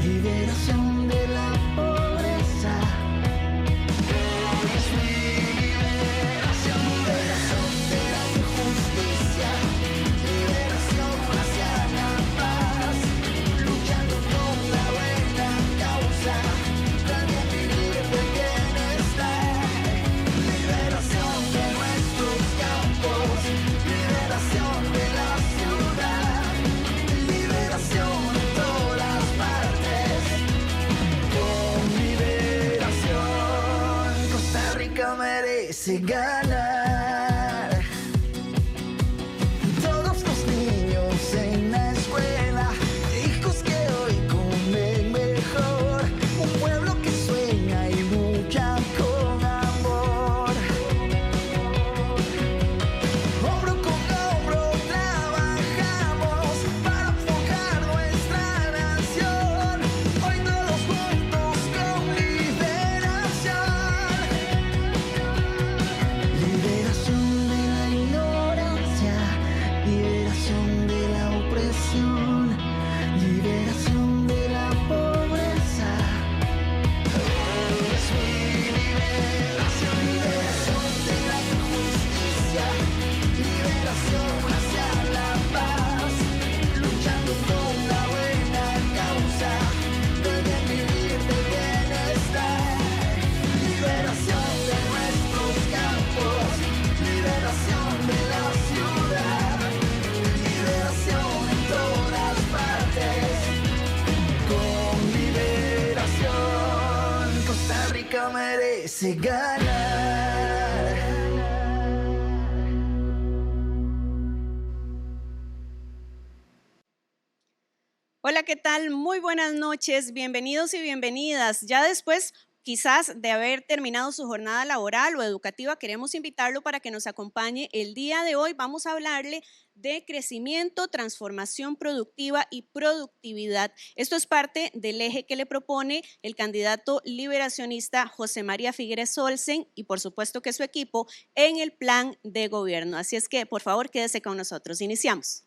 liberación de la pobreza. Hoy es mi liberación, liberación de la injusticia, liberación hacia la paz, luchando con la buena causa, también vivir del bienestar, liberación de nuestros campos, liberación de la ciudad, liberación en todas partes. Con liberación, Costa Rica merece ganar. Todos los niños en la escuela, hijos que hoy comen mejor, un pueblo que sueña y lucha con amor. Hombro con hombro trabajamos para forjar nuestra nación. Hoy todos juntos con liberación. Liberación de la ignorancia, liberación de la opresión, liberación de la pobreza. Es mi liberación, liberación de la injusticia, liberación hacia la paz, luchando con la buena causa, del bien vivir, del bienestar, liberación de nuestros campos, liberación de la ciudad, liberación en todas partes. Con liberación, Costa Rica merece ganar. Hola, ¿qué tal? Muy buenas noches, bienvenidos y bienvenidas. Ya después, quizás de haber terminado su jornada laboral o educativa, queremos invitarlo para que nos acompañe el día de hoy. Vamos a hablarle de crecimiento, transformación productiva y productividad. Esto es parte del eje que le propone el candidato liberacionista José María Figueres Olsen y por supuesto que su equipo en el plan de gobierno. Así es que, por favor, quédese con nosotros. Iniciamos.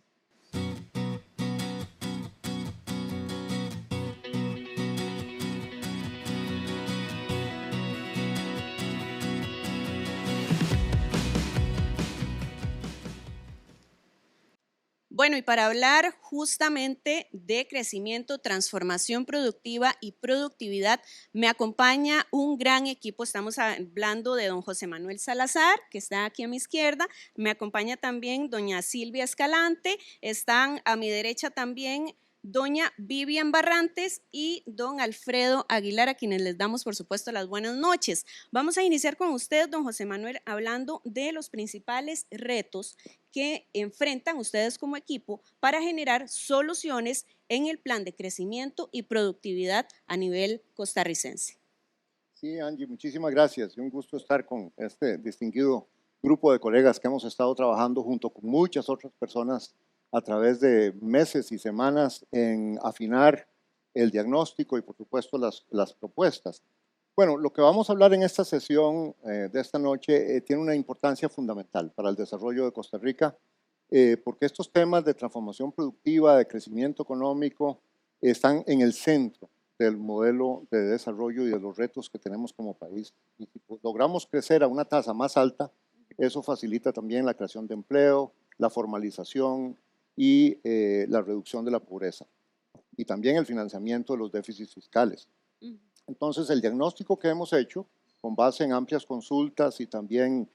Bueno, y para hablar justamente de crecimiento, transformación productiva y productividad, me acompaña un gran equipo. Estamos hablando de don José Manuel Salazar, que está aquí a mi izquierda. Me acompaña también doña Silvia Escalante. Están a mi derecha también doña Vivian Barrantes y don Alfredo Aguilar, a quienes les damos, por supuesto, las buenas noches. Vamos a iniciar con usted, don José Manuel, hablando de los principales retos que enfrentan ustedes como equipo para generar soluciones en el plan de crecimiento y productividad a nivel costarricense. Sí, Angie, muchísimas gracias. Un gusto estar con este distinguido grupo de colegas que hemos estado trabajando junto con muchas otras personas a través de meses y semanas en afinar el diagnóstico y, por supuesto, las propuestas. Bueno, lo que vamos a hablar en esta sesión de esta noche tiene una importancia fundamental para el desarrollo de Costa Rica, porque estos temas de transformación productiva, de crecimiento económico, están en el centro del modelo de desarrollo y de los retos que tenemos como país. Y si logramos crecer a una tasa más alta, eso facilita también la creación de empleo, la formalización y la reducción de la pobreza, y también el financiamiento de los déficits fiscales. Entonces, el diagnóstico que hemos hecho, con base en amplias consultas y también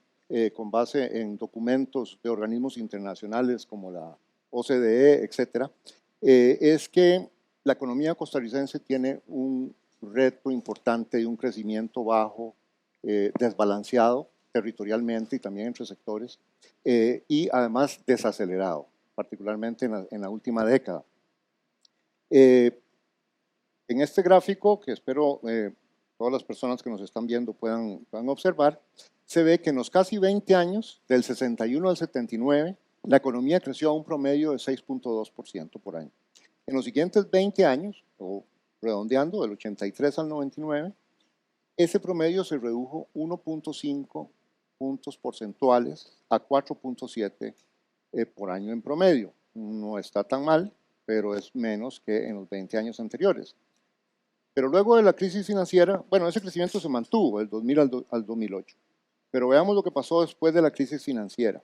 con base en documentos de organismos internacionales como la OCDE, etcétera, es que la economía costarricense tiene un reto importante de un crecimiento bajo, desbalanceado territorialmente y también entre sectores, y además desacelerado, particularmente en la última década. En este gráfico, que espero todas las personas que nos están viendo puedan observar, se ve que en los casi 20 años, del 61 al 79, la economía creció a un promedio de 6.2% por año. En los siguientes 20 años, o redondeando, del 83 al 99, ese promedio se redujo 1.5 puntos porcentuales a 4.7 por año en promedio. No está tan mal, pero es menos que en los 20 años anteriores. Pero luego de la crisis financiera, bueno, ese crecimiento se mantuvo del 2000 al 2008. Pero veamos lo que pasó después de la crisis financiera.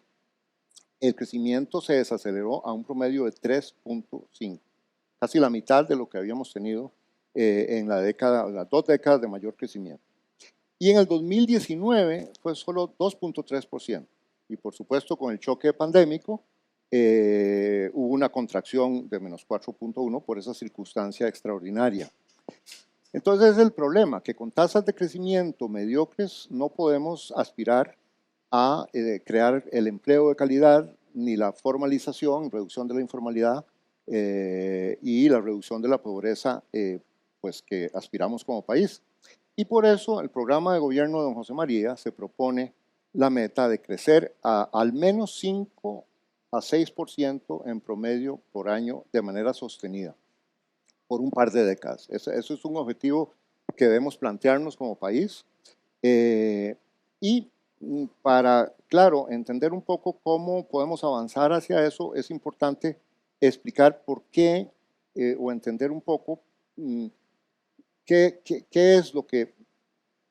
El crecimiento se desaceleró a un promedio de 3.5, casi la mitad de lo que habíamos tenido en las 2 décadas de mayor crecimiento. Y en el 2019 fue solo 2.3%. Y por supuesto con el choque pandémico hubo una contracción de menos 4.1 por esa circunstancia extraordinaria. Entonces es el problema, que con tasas de crecimiento mediocres no podemos aspirar a crear el empleo de calidad, ni la formalización, reducción de la informalidad y la reducción de la pobreza pues que aspiramos como país. Y por eso el programa de gobierno de don José María se propone la meta de crecer a al menos 5 a 6% en promedio por año de manera sostenida por un par de décadas. Eso es un objetivo que debemos plantearnos como país. Y para, claro, entender un poco cómo podemos avanzar hacia eso, es importante explicar por qué o entender un poco qué es lo que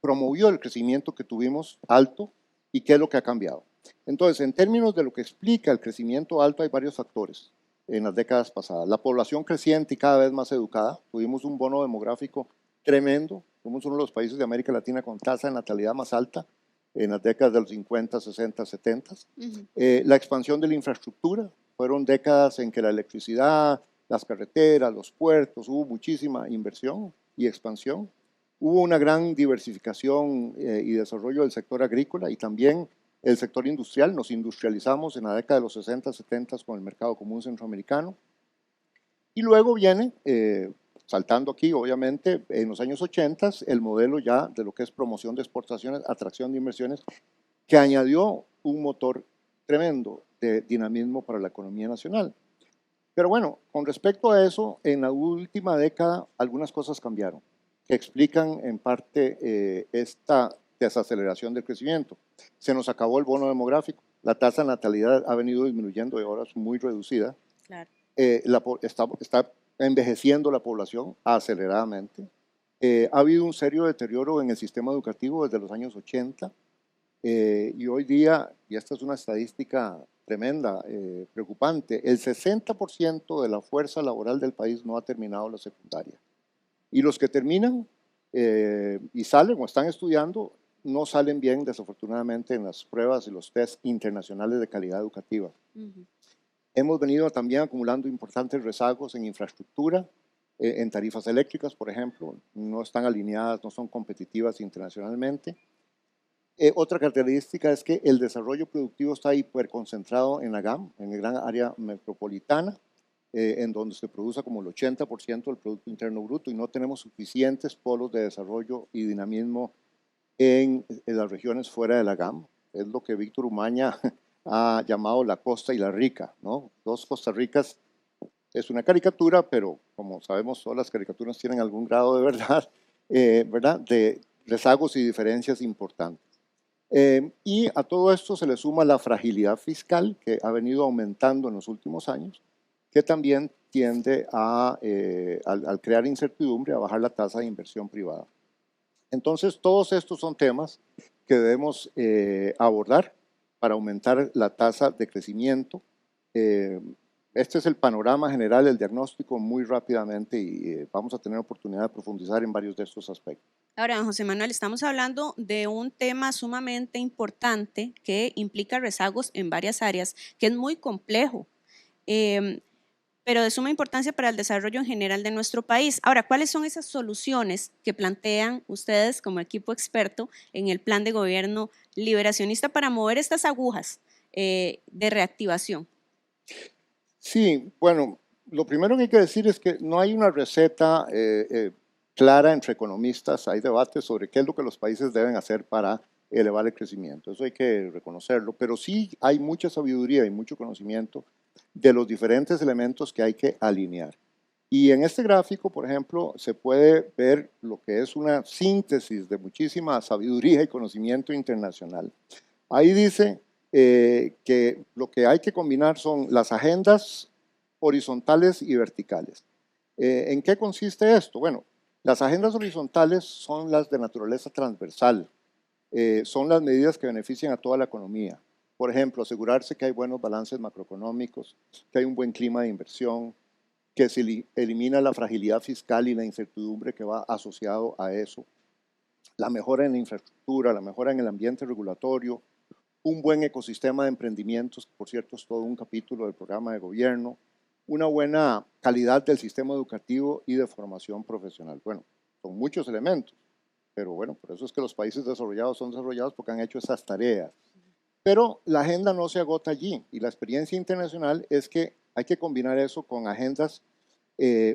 promovió el crecimiento que tuvimos alto y qué es lo que ha cambiado. Entonces, en términos de lo que explica el crecimiento alto, hay varios factores en las décadas pasadas. La población creciente y cada vez más educada. Tuvimos un bono demográfico tremendo. Somos uno de los países de América Latina con tasa de natalidad más alta en las décadas de los 50, 60, 70. La expansión de la infraestructura. Fueron décadas en que la electricidad, las carreteras, los puertos, hubo muchísima inversión y expansión. Hubo una gran diversificación y desarrollo del sector agrícola y también el sector industrial. Nos industrializamos en la década de los 60, 70 con el mercado común centroamericano. Y luego viene, saltando aquí obviamente, en los años 80, el modelo ya de lo que es promoción de exportaciones, atracción de inversiones, que añadió un motor tremendo de dinamismo para la economía nacional. Pero bueno, con respecto a eso, en la última década algunas cosas cambiaron, que explican en parte esta desaceleración del crecimiento. Se nos acabó el bono demográfico, la tasa de natalidad ha venido disminuyendo y ahora es muy reducida. Claro. Está envejeciendo la población aceleradamente. Ha habido un serio deterioro en el sistema educativo desde los años 80 y hoy día, y esta es una estadística tremenda, preocupante, el 60% de la fuerza laboral del país no ha terminado la secundaria. Y los que terminan y salen o están estudiando, no salen bien, desafortunadamente, en las pruebas y los test internacionales de calidad educativa. Hemos venido también acumulando importantes rezagos en infraestructura, en tarifas eléctricas, por ejemplo, no están alineadas, no son competitivas internacionalmente. Otra característica es que el desarrollo productivo está hiperconcentrado en la GAM, en el gran área metropolitana, en donde se produce como el 80% del Producto Interno Bruto y no tenemos suficientes polos de desarrollo y dinamismo en las regiones fuera de la GAM. Es lo que Víctor Umaña ha llamado la Costa y la Rica, ¿no? Dos Costa Ricas es una caricatura, pero como sabemos, todas las caricaturas tienen algún grado de verdad, ¿verdad? De rezagos y diferencias importantes. Y a todo esto se le suma la fragilidad fiscal que ha venido aumentando en los últimos años, que también tiende a, al crear incertidumbre, a bajar la tasa de inversión privada. Entonces, todos estos son temas que debemos abordar para aumentar la tasa de crecimiento. Este es el panorama general, el diagnóstico muy rápidamente y vamos a tener oportunidad de profundizar en varios de estos aspectos. Ahora, don José Manuel, estamos hablando de un tema sumamente importante que implica rezagos en varias áreas, que es muy complejo, pero de suma importancia para el desarrollo en general de nuestro país. Ahora, ¿cuáles son esas soluciones que plantean ustedes como equipo experto en el plan de gobierno liberacionista para mover estas agujas de reactivación? Sí, bueno, lo primero que hay que decir es que no hay una receta clara entre economistas. Hay debates sobre qué es lo que los países deben hacer para elevar el crecimiento. Eso hay que reconocerlo, pero sí hay mucha sabiduría y mucho conocimiento de los diferentes elementos que hay que alinear. Y en este gráfico, por ejemplo, se puede ver lo que es una síntesis de muchísima sabiduría y conocimiento internacional. Ahí dice que lo que hay que combinar son las agendas horizontales y verticales. ¿En qué consiste esto? Bueno, Las agendas horizontales son las de naturaleza transversal, son las medidas que benefician a toda la economía. Por ejemplo, asegurarse que hay buenos balances macroeconómicos, que hay un buen clima de inversión, que se elimina la fragilidad fiscal y la incertidumbre que va asociado a eso, la mejora en la infraestructura, la mejora en el ambiente regulatorio, un buen ecosistema de emprendimientos, que por cierto es todo un capítulo del programa de gobierno, una buena calidad del sistema educativo y de formación profesional. Bueno, son muchos elementos, pero bueno, por eso es que los países desarrollados son desarrollados porque han hecho esas tareas. Pero la agenda no se agota allí y la experiencia internacional es que hay que combinar eso con agendas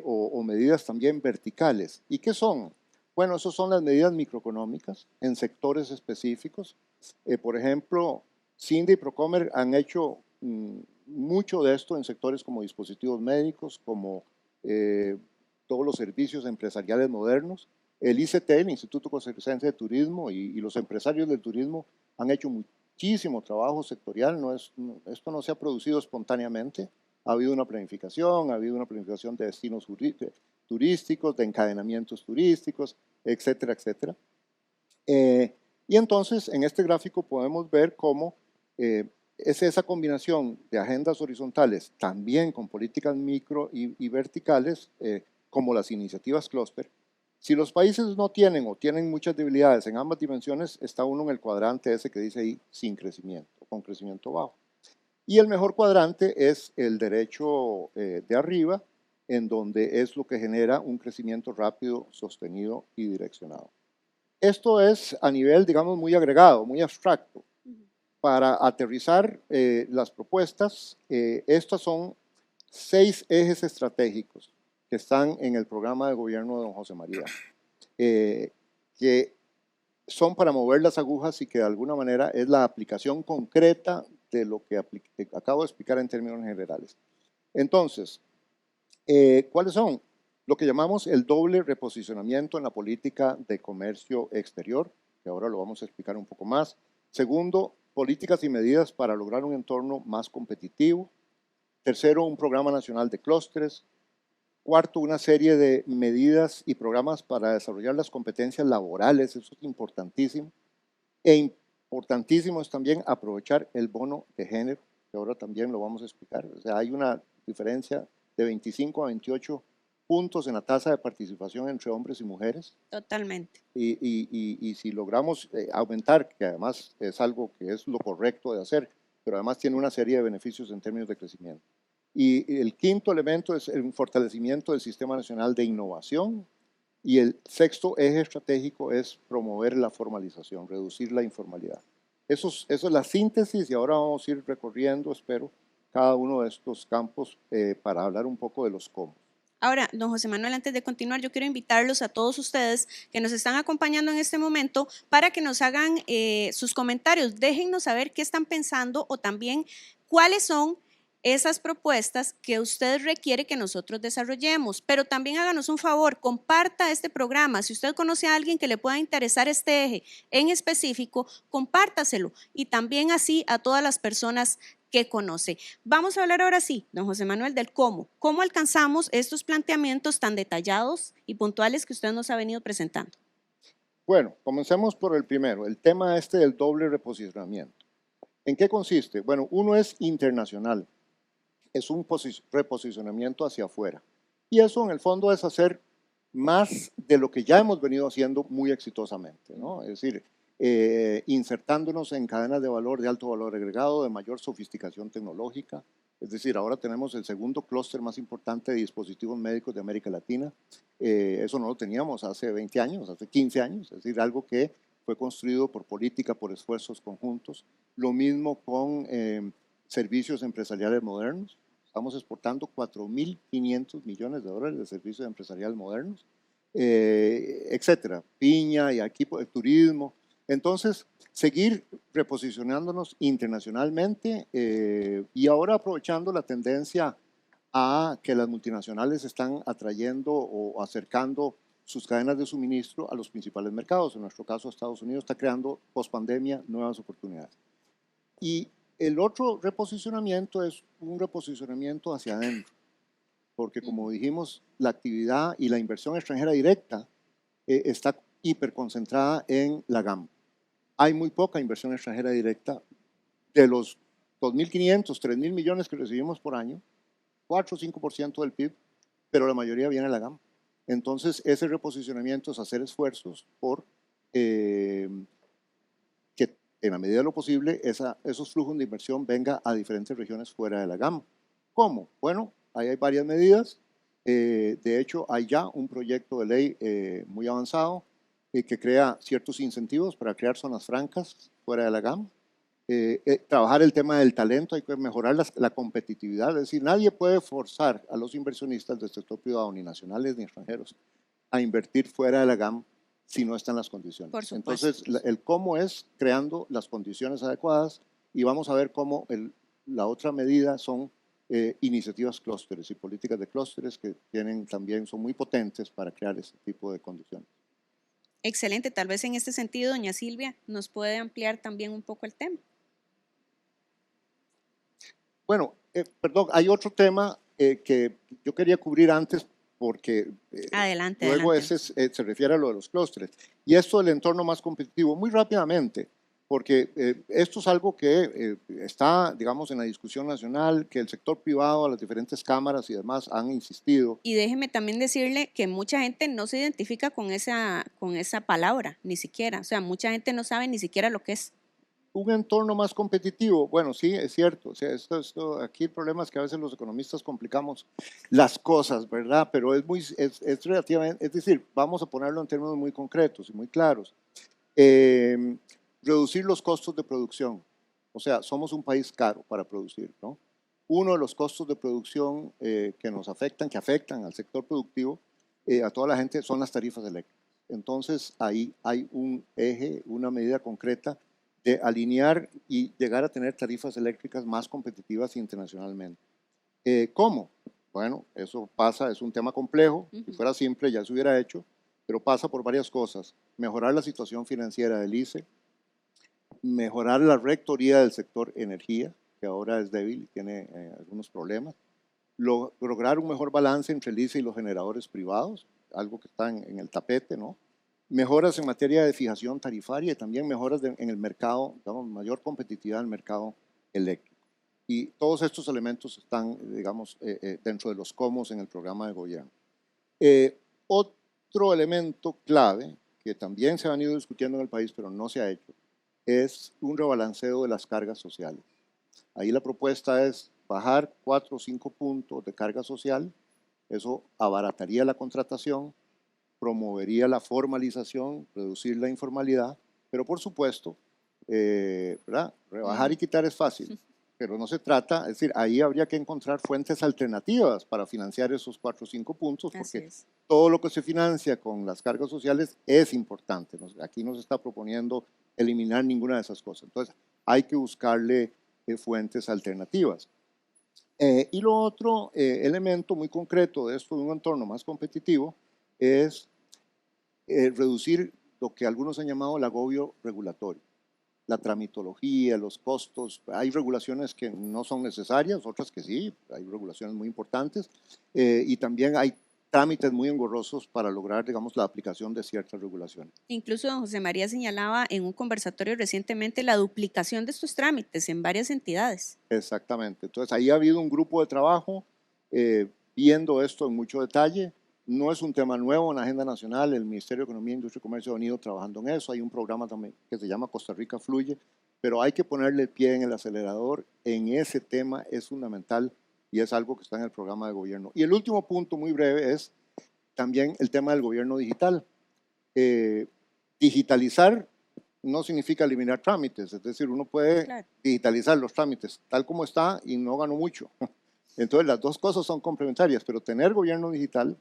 o medidas también verticales. ¿Y qué son? Bueno, esas son las medidas microeconómicas en sectores específicos. Por ejemplo, CINDE y Procomer han hecho mucho de esto en sectores como dispositivos médicos, como todos los servicios empresariales modernos. El ICT, el Instituto Costarricense de Turismo, y los empresarios del turismo han hecho muchísimo trabajo sectorial. Esto no se ha producido espontáneamente. Ha habido una planificación, de destinos turísticos, de encadenamientos turísticos, etcétera, etcétera. Y entonces, en este gráfico podemos ver cómo es esa combinación de agendas horizontales, también con políticas micro y verticales, como las iniciativas clúster. Si los países no tienen o tienen muchas debilidades en ambas dimensiones, está uno en el cuadrante ese que dice ahí sin crecimiento, con crecimiento bajo. Y el mejor cuadrante es el derecho de arriba, en donde es lo que genera un crecimiento rápido, sostenido y direccionado. Esto es a nivel, digamos, muy agregado, muy abstracto. Para aterrizar las propuestas, estos son 6 ejes estratégicos que están en el programa de gobierno de don José María, que son para mover las agujas y que de alguna manera es la aplicación concreta de lo que acabo de explicar en términos generales. Entonces, ¿cuáles son? Lo que llamamos el doble reposicionamiento en la política de comercio exterior, que ahora lo vamos a explicar un poco más. Segundo, políticas y medidas para lograr un entorno más competitivo. Tercero, un programa nacional de clústeres. Cuarto, una serie de medidas y programas para desarrollar las competencias laborales, eso es importantísimo. E importantísimo es también aprovechar el bono de género, que ahora también lo vamos a explicar. O sea, hay una diferencia de 25 a 28 puntos en la tasa de participación entre hombres y mujeres. Totalmente. Y si logramos aumentar, que además es algo que es lo correcto de hacer, pero además tiene una serie de beneficios en términos de crecimiento. Y el quinto elemento es el fortalecimiento del Sistema Nacional de Innovación. Y el sexto eje estratégico es promover la formalización, reducir la informalidad. Eso es la síntesis y ahora vamos a ir recorriendo, espero, cada uno de estos campos para hablar un poco de los cómo. Ahora, don José Manuel, antes de continuar, yo quiero invitarlos a todos ustedes que nos están acompañando en este momento para que nos hagan sus comentarios. Déjennos saber qué están pensando o también cuáles son esas propuestas que usted requiere que nosotros desarrollemos, pero también háganos un favor, comparta este programa. Si usted conoce a alguien que le pueda interesar este eje en específico, compártaselo y también así a todas las personas que conoce. Vamos a hablar ahora sí, don José Manuel, del cómo. ¿Cómo alcanzamos estos planteamientos tan detallados y puntuales que usted nos ha venido presentando? Bueno, comencemos por el primero, el tema del doble reposicionamiento. ¿En qué consiste? Bueno, uno es internacional. Es un reposicionamiento hacia afuera. Y eso en el fondo es hacer más de lo que ya hemos venido haciendo muy exitosamente, ¿no? Es decir, insertándonos en cadenas de valor de alto valor agregado, de mayor sofisticación tecnológica. Es decir, ahora tenemos el segundo clúster más importante de dispositivos médicos de América Latina. Eso no lo teníamos hace 20 años, hace 15 años. Es decir, algo que fue construido por política, por esfuerzos conjuntos. Lo mismo con servicios empresariales modernos. Estamos exportando 4.500 millones de dólares de servicios empresariales modernos, etcétera. Piña y aquí el turismo. Entonces, seguir reposicionándonos internacionalmente y ahora aprovechando la tendencia a que las multinacionales están atrayendo o acercando sus cadenas de suministro a los principales mercados. En nuestro caso, Estados Unidos está creando, post-pandemia, nuevas oportunidades. Y el otro reposicionamiento es un reposicionamiento hacia adentro, porque como dijimos, la actividad y la inversión extranjera directa está hiperconcentrada en la GAM. Hay muy poca inversión extranjera directa. De los 2.500, 3.000 millones que recibimos por año, 4 o 5% del PIB, pero la mayoría viene de la GAM. Entonces, ese reposicionamiento es hacer esfuerzos por que en la medida de lo posible esos flujos de inversión vengan a diferentes regiones fuera de la GAM. ¿Cómo? Bueno, ahí hay varias medidas. De hecho, hay ya un proyecto de ley muy avanzado que crea ciertos incentivos para crear zonas francas fuera de la GAM. Trabajar el tema del talento, hay que mejorar la competitividad, es decir, nadie puede forzar a los inversionistas del sector privado, ni nacionales ni extranjeros, a invertir fuera de la GAM si no están las condiciones. Por supuesto. Entonces, el cómo es creando las condiciones adecuadas y vamos a ver cómo la otra medida son iniciativas clústeres y políticas de clústeres que también son muy potentes para crear ese tipo de condiciones. Excelente, tal vez en este sentido, doña Silvia, nos puede ampliar también un poco el tema. Bueno, perdón, hay otro tema que yo quería cubrir antes porque Adelante, luego adelante. ese se refiere a lo de los clústeres. Y esto del entorno más competitivo, muy rápidamente, porque esto es algo que está, digamos, en la discusión nacional, que el sector privado, las diferentes cámaras y demás han insistido. Y déjeme también decirle que mucha gente no se identifica con esa palabra, ni siquiera. O sea, mucha gente no sabe ni siquiera lo que es. Un entorno más competitivo, bueno, sí, es cierto. O sea, aquí el problema es que a veces los economistas complicamos las cosas, ¿verdad? Pero es relativamente, es decir, vamos a ponerlo en términos muy concretos y muy claros. Reducir los costos de producción. O sea, somos un país caro para producir, ¿no? Uno de los costos de producción que afectan al sector productivo, a toda la gente, son las tarifas eléctricas. Entonces, ahí hay un eje, una medida concreta de alinear y llegar a tener tarifas eléctricas más competitivas internacionalmente. ¿Cómo? Bueno, eso pasa, es un tema complejo, si fuera simple ya se hubiera hecho, pero pasa por varias cosas. Mejorar la situación financiera del ICE, mejorar la rectoría del sector energía, que ahora es débil y tiene algunos problemas, lograr un mejor balance entre el ICE y los generadores privados, algo que está en el tapete, ¿no? Mejoras en materia de fijación tarifaria y también mejoras en el mercado, digamos, mayor competitividad en el mercado eléctrico. Y todos estos elementos están, digamos, dentro de los cómo en el programa de gobierno. Otro elemento clave, que también se ha venido discutiendo en el país, pero no se ha hecho, es un rebalanceo de las cargas sociales. Ahí la propuesta es bajar 4 o 5 puntos de carga social, eso abarataría la contratación, promovería la formalización, reducir la informalidad, pero por supuesto, ¿verdad? Rebajar y quitar es fácil, pero no se trata, es decir, ahí habría que encontrar fuentes alternativas para financiar esos 4 o 5 puntos, porque todo lo que se financia con las cargas sociales es importante. Aquí no se está proponiendo eliminar ninguna de esas cosas. Entonces, hay que buscarle fuentes alternativas. Y lo otro elemento muy concreto de esto de un entorno más competitivo es reducir lo que algunos han llamado el agobio regulatorio. La tramitología, los costos, hay regulaciones que no son necesarias, otras que sí, hay regulaciones muy importantes y también hay trámites muy engorrosos para lograr, digamos, la aplicación de ciertas regulaciones. Incluso don José María señalaba en un conversatorio recientemente la duplicación de estos trámites en varias entidades. Exactamente. Entonces, ahí ha habido un grupo de trabajo viendo esto en mucho detalle. No es un tema nuevo en la agenda nacional. El Ministerio de Economía, Industria y Comercio ha venido trabajando en eso. Hay un programa también que se llama Costa Rica Fluye, pero hay que ponerle el pie en el acelerador. En ese tema es fundamental y es algo que está en el programa de gobierno. Y el último punto, muy breve, es también el tema del gobierno digital. Digitalizar no significa eliminar trámites, es decir, uno puede digitalizar los trámites tal como está y no ganó mucho. Entonces, las dos cosas son complementarias, pero tener gobierno digital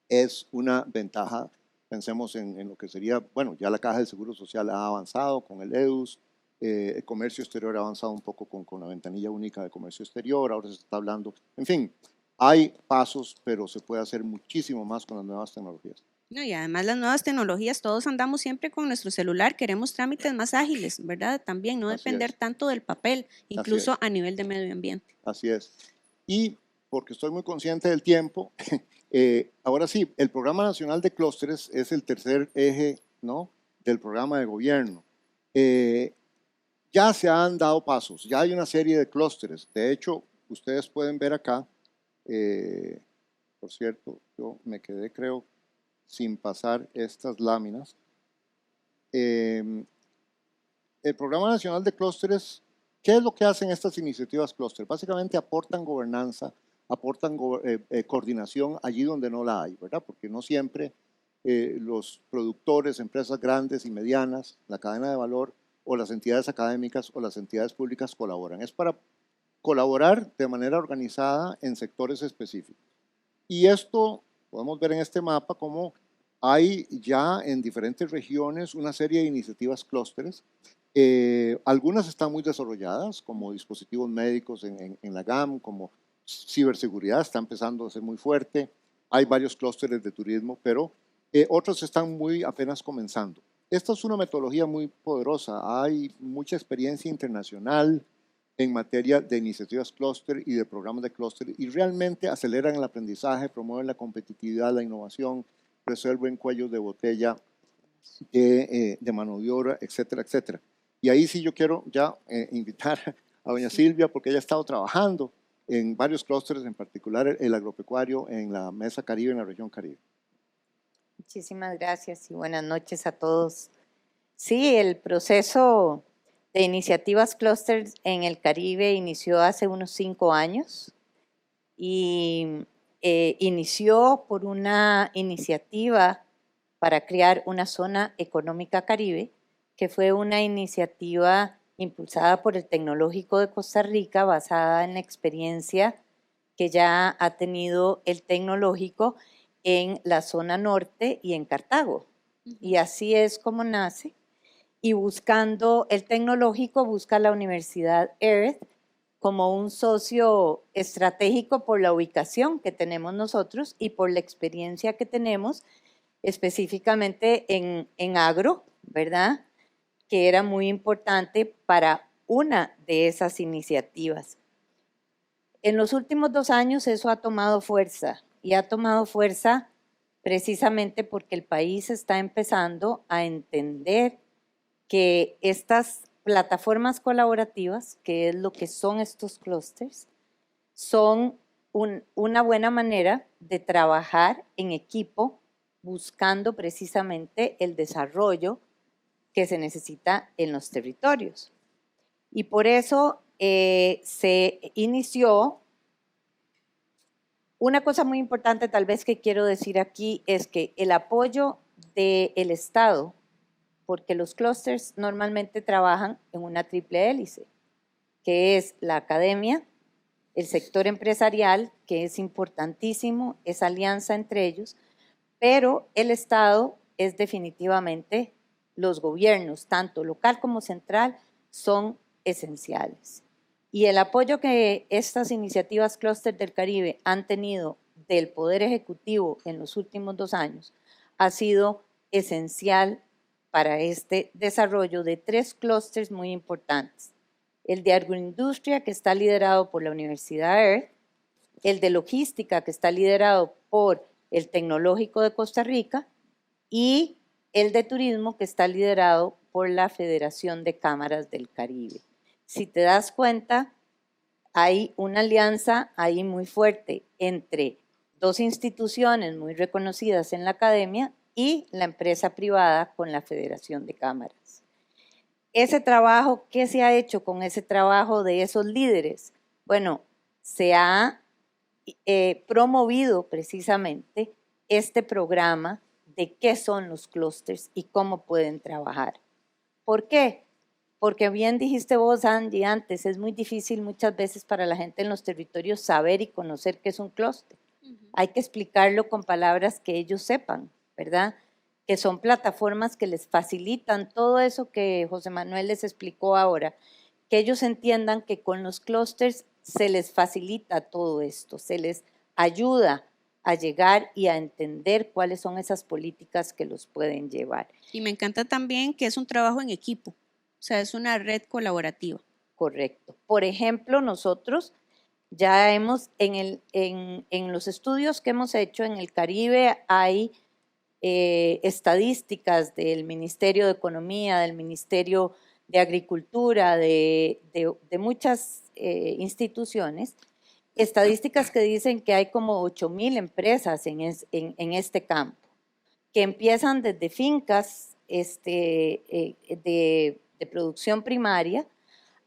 es una ventaja. Pensemos en lo que sería, bueno, ya la Caja del Seguro Social ha avanzado con el EDUS, el comercio exterior ha avanzado un poco con la ventanilla única de comercio exterior, ahora se está hablando, en fin, hay pasos, pero se puede hacer muchísimo más con las nuevas tecnologías. No, y además las nuevas tecnologías, todos andamos siempre con nuestro celular, queremos trámites más ágiles, ¿verdad? También no depender tanto del papel, incluso a nivel de medio ambiente. Así es. Y porque estoy muy consciente del tiempo, Ahora sí, el Programa Nacional de Clústeres es el tercer eje, ¿no?, del programa de gobierno. Ya se han dado pasos, ya hay una serie de clústeres. De hecho, ustedes pueden ver acá, por cierto, yo me quedé, creo, sin pasar estas láminas. El Programa Nacional de Clústeres, ¿qué es lo que hacen estas iniciativas clúster? Básicamente aportan gobernanza, aportan coordinación allí donde no la hay, ¿verdad? Porque no siempre los productores, empresas grandes y medianas, la cadena de valor o las entidades académicas o las entidades públicas colaboran. Es para colaborar de manera organizada en sectores específicos. Y esto podemos ver en este mapa cómo hay ya en diferentes regiones una serie de iniciativas clústeres. Algunas están muy desarrolladas, como dispositivos médicos en la GAM, como ciberseguridad, está empezando a ser muy fuerte. Hay varios clústeres de turismo, pero otros están muy apenas comenzando. Esta es una metodología muy poderosa. Hay mucha experiencia internacional en materia de iniciativas clúster y de programas de clúster y realmente aceleran el aprendizaje, promueven la competitividad, la innovación, resuelven cuellos de botella de mano de obra, etcétera, etcétera. Y ahí sí yo quiero ya invitar a doña Silvia, porque ella ha estado trabajando en varios clústeres, en particular el agropecuario en la Mesa Caribe, en la región Caribe. Muchísimas gracias y buenas noches a todos. Sí, el proceso de iniciativas clúster en el Caribe inició hace unos 5 años y inició por una iniciativa para crear una zona económica Caribe, que fue una iniciativa impulsada por el Tecnológico de Costa Rica, basada en la experiencia que ya ha tenido el Tecnológico en la zona norte y en Cartago. Y así es como nace. Y buscando el Tecnológico, busca la Universidad Earth como un socio estratégico por la ubicación que tenemos nosotros y por la experiencia que tenemos específicamente en agro, ¿verdad?, que era muy importante para una de esas iniciativas. En los últimos 2 años eso ha tomado fuerza y ha tomado fuerza precisamente porque el país está empezando a entender que estas plataformas colaborativas, que es lo que son estos clústeres, son una buena manera de trabajar en equipo buscando precisamente el desarrollo que se necesita en los territorios. Y por eso se inició. Una cosa muy importante tal vez que quiero decir aquí es que el apoyo del Estado, porque los clústeres normalmente trabajan en una triple hélice, que es la academia, el sector empresarial, que es importantísimo, esa alianza entre ellos, pero el Estado es definitivamente los gobiernos, tanto local como central, son esenciales. Y el apoyo que estas iniciativas clúster del Caribe han tenido del Poder Ejecutivo en los últimos 2 años ha sido esencial para este desarrollo de 3 clústeres muy importantes. El de agroindustria, que está liderado por la Universidad Earth, el de logística, que está liderado por el Tecnológico de Costa Rica, y el de turismo, que está liderado por la Federación de Cámaras del Caribe. Si te das cuenta, hay una alianza ahí muy fuerte entre 2 instituciones muy reconocidas en la academia y la empresa privada con la Federación de Cámaras. Ese trabajo, ¿qué se ha hecho con ese trabajo de esos líderes? Bueno, se ha promovido precisamente este programa de qué son los clústeres y cómo pueden trabajar. ¿Por qué? Porque bien dijiste vos, Angie, antes, es muy difícil muchas veces para la gente en los territorios saber y conocer qué es un clúster. Hay que explicarlo con palabras que ellos sepan, ¿verdad? Que son plataformas que les facilitan todo eso que José Manuel les explicó ahora, que ellos entiendan que con los clústeres se les facilita todo esto, se les ayuda a llegar y a entender cuáles son esas políticas que los pueden llevar. Y me encanta también que es un trabajo en equipo, o sea, es una red colaborativa. Correcto. Por ejemplo, nosotros Ya hemos, en los estudios que hemos hecho en el Caribe hay estadísticas del Ministerio de Economía, del Ministerio de Agricultura, de muchas instituciones, estadísticas que dicen que hay como 8,000 empresas en este campo, que empiezan desde fincas de producción primaria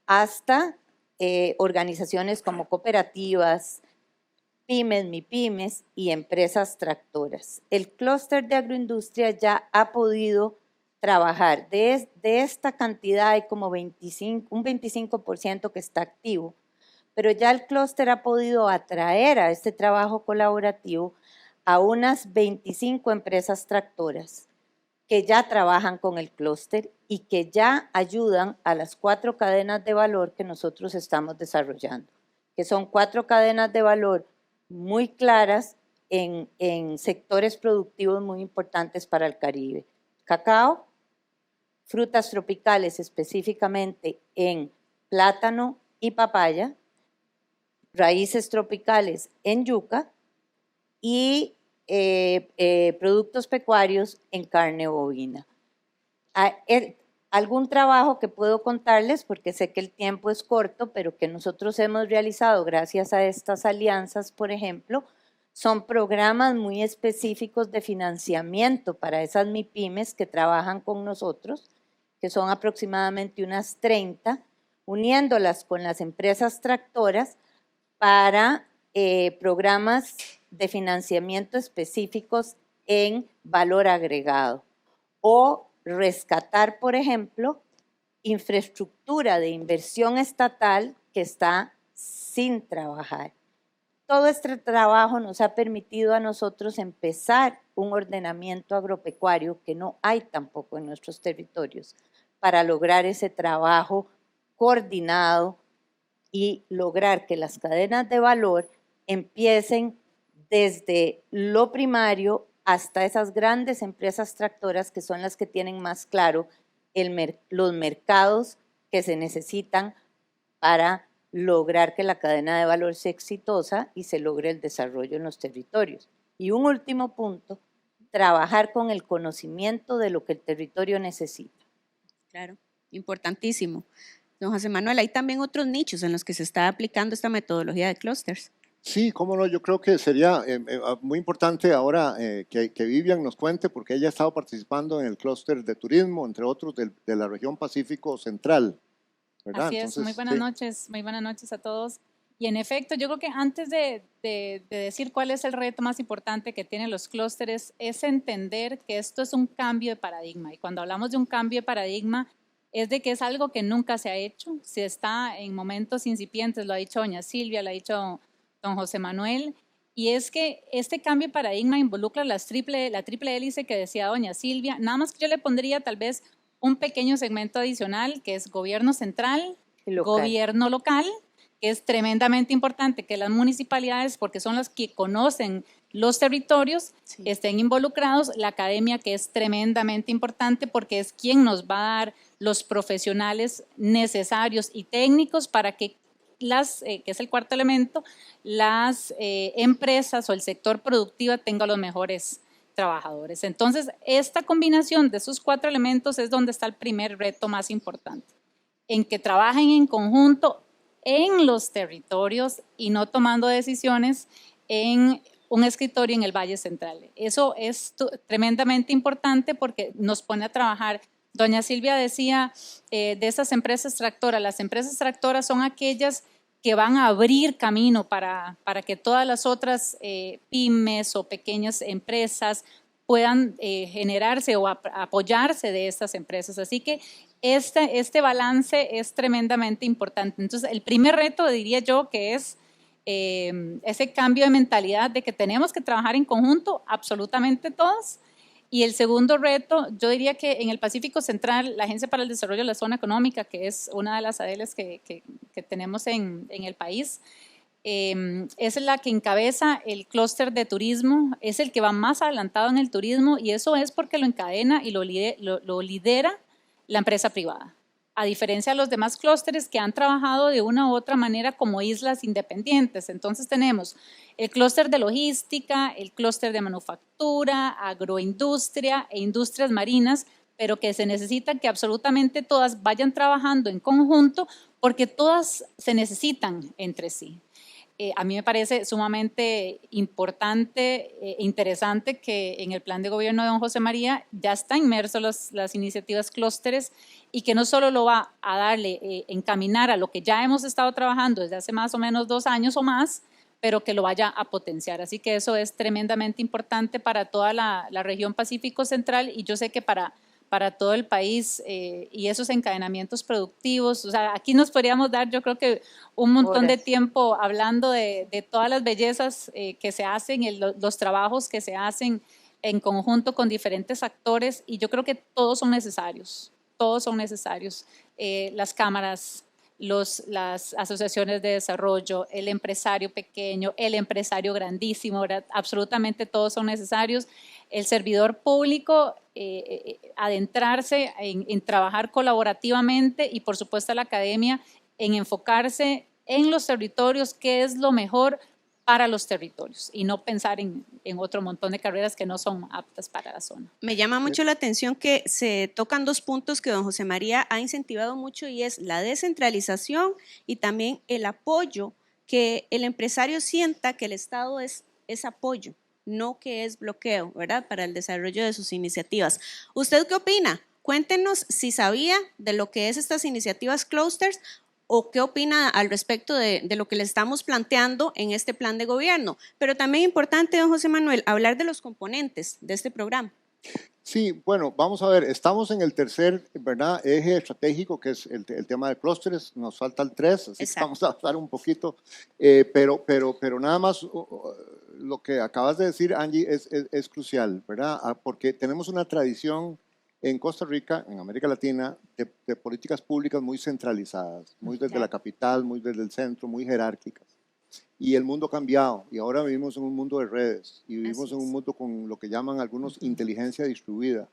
hasta organizaciones como cooperativas, pymes, MIPYMES y empresas tractoras. El clúster de agroindustria ya ha podido trabajar. De esta cantidad hay como un 25% que está activo, pero ya el clúster ha podido atraer a este trabajo colaborativo a unas 25 empresas tractoras que ya trabajan con el clúster y que ya ayudan a las 4 cadenas de valor que nosotros estamos desarrollando, que son 4 cadenas de valor muy claras en sectores productivos muy importantes para el Caribe. Cacao, frutas tropicales específicamente en plátano y papaya, raíces tropicales en yuca y productos pecuarios en carne bovina. Algún trabajo que puedo contarles, porque sé que el tiempo es corto, pero que nosotros hemos realizado gracias a estas alianzas, por ejemplo, son programas muy específicos de financiamiento para esas MIPYMES que trabajan con nosotros, que son aproximadamente unas 30, uniéndolas con las empresas tractoras para programas de financiamiento específicos en valor agregado o rescatar, por ejemplo, infraestructura de inversión estatal que está sin trabajar. Todo este trabajo nos ha permitido a nosotros empezar un ordenamiento agropecuario que no hay tampoco en nuestros territorios para lograr ese trabajo coordinado y lograr que las cadenas de valor empiecen desde lo primario hasta esas grandes empresas tractoras que son las que tienen más claro los mercados que se necesitan para lograr que la cadena de valor sea exitosa y se logre el desarrollo en los territorios. Y un último punto, trabajar con el conocimiento de lo que el territorio necesita. Claro, importantísimo. Don José Manuel, hay también otros nichos en los que se está aplicando esta metodología de clústeres. Sí, cómo no, yo creo que sería muy importante ahora que Vivian nos cuente, porque ella ha estado participando en el clúster de turismo, entre otros de la región Pacífico Central, ¿verdad? Así es. Entonces, muy buenas noches a todos. Y en efecto, yo creo que antes de decir cuál es el reto más importante que tienen los clústeres, es entender que esto es un cambio de paradigma. Y cuando hablamos de un cambio de paradigma, es de que es algo que nunca se ha hecho, se está en momentos incipientes, lo ha dicho doña Silvia, lo ha dicho don José Manuel, y es que este cambio de paradigma involucra la triple hélice que decía doña Silvia, nada más que yo le pondría tal vez un pequeño segmento adicional, que es gobierno central, gobierno local, que es tremendamente importante que las municipalidades, porque son las que conocen los territorios, sí, estén involucrados, la academia, que es tremendamente importante porque es quien nos va a dar los profesionales necesarios y técnicos para que que es el cuarto elemento, las empresas o el sector productivo tenga los mejores trabajadores. Entonces, esta combinación de esos 4 elementos es donde está el primer reto más importante, en que trabajen en conjunto en los territorios y no tomando decisiones en un escritorio en el Valle Central. Eso es tremendamente importante porque nos pone a trabajar. Doña Silvia decía de esas empresas tractoras, las empresas tractoras son aquellas que van a abrir camino para que todas las otras pymes o pequeñas empresas puedan generarse o apoyarse de estas empresas. Así que este balance es tremendamente importante. Entonces, el primer reto diría yo que es ese cambio de mentalidad de que tenemos que trabajar en conjunto absolutamente todos. Y el segundo reto, yo diría que en el Pacífico Central, la Agencia para el Desarrollo de la Zona Económica, que es una de las ADLs que tenemos en el país, es la que encabeza el clúster de turismo, es el que va más adelantado en el turismo y eso es porque lo encadena y lo lidera la empresa privada. a diferencia de los demás clústeres que han trabajado de una u otra manera como islas independientes. Entonces tenemos el clúster de logística, el clúster de manufactura, agroindustria e industrias marinas, pero que se necesita que absolutamente todas vayan trabajando en conjunto porque todas se necesitan entre sí. A mí me parece sumamente importante e interesante que en el plan de gobierno de don José María ya están inmersos las iniciativas clústeres y que no solo lo va a darle, encaminar a lo que ya hemos estado trabajando desde hace más o menos 2 años o más, pero que lo vaya a potenciar. Así que eso es tremendamente importante para toda la región Pacífico Central y yo sé que para todo el país y esos encadenamientos productivos. O sea, aquí nos podríamos dar, yo creo que un montón de tiempo hablando de todas las bellezas que se hacen, los trabajos que se hacen en conjunto con diferentes actores y yo creo que todos son necesarios, las cámaras, las asociaciones de desarrollo, el empresario pequeño, el empresario grandísimo, ¿verdad? Absolutamente todos son necesarios. El servidor público, adentrarse en trabajar colaborativamente y por supuesto la academia en enfocarse en los territorios, qué es lo mejor para los territorios y no pensar en otro montón de carreras que no son aptas para la zona. Me llama mucho la atención que se tocan 2 puntos que don José María ha incentivado mucho y es la descentralización y también el apoyo, que el empresario sienta que el Estado es apoyo, no que es bloqueo, ¿verdad? Para el desarrollo de sus iniciativas. ¿Usted qué opina? Cuéntenos si sabía de lo que es estas iniciativas clusters o qué opina al respecto de lo que le estamos planteando en este plan de gobierno. Pero también importante, don José Manuel, hablar de los componentes de este programa. Sí, bueno, vamos a ver, estamos en el tercer, ¿verdad?, eje estratégico, que es el tema de clústeres, nos falta el 3, así que vamos a avanzar un poquito, pero nada más lo que acabas de decir, Angie, es crucial, ¿verdad?, porque tenemos una tradición en Costa Rica, en América Latina, de políticas públicas muy centralizadas, muy desde la capital, muy desde el centro, muy jerárquicas. Y el mundo ha cambiado y ahora vivimos en un mundo de redes y vivimos en un mundo con lo que llaman algunos inteligencia distribuida.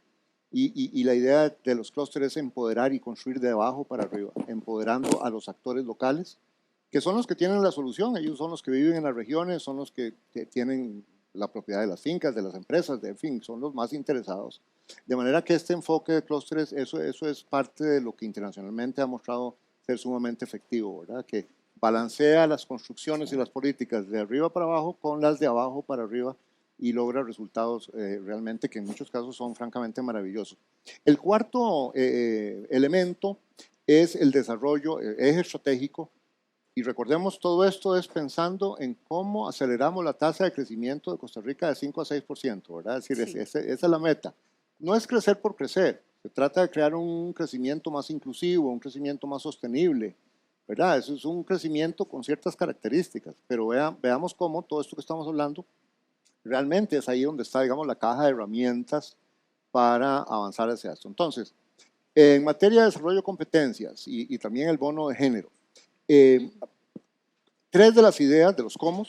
Y la idea de los clústeres es empoderar y construir de abajo para arriba, empoderando a los actores locales, que son los que tienen la solución. Ellos son los que viven en las regiones, son los que tienen la propiedad de las fincas, de las empresas, en fin, son los más interesados. De manera que este enfoque de clústeres, eso es parte de lo que internacionalmente ha mostrado ser sumamente efectivo, ¿verdad? Que balancea las construcciones y las políticas de arriba para abajo con las de abajo para arriba y logra resultados realmente que en muchos casos son francamente maravillosos. El cuarto elemento es el desarrollo, eje estratégico, y recordemos, todo esto es pensando en cómo aceleramos la tasa de crecimiento de Costa Rica de 5 a 6%, ¿verdad? Es decir, esa es la meta. No es crecer por crecer, se trata de crear un crecimiento más inclusivo, un crecimiento más sostenible, ¿verdad? Eso es un crecimiento con ciertas características, pero veamos cómo todo esto que estamos hablando realmente es ahí donde está, digamos, la caja de herramientas para avanzar hacia esto. Entonces, en materia de desarrollo de competencias y también el bono de género, 3 de las ideas de los cómo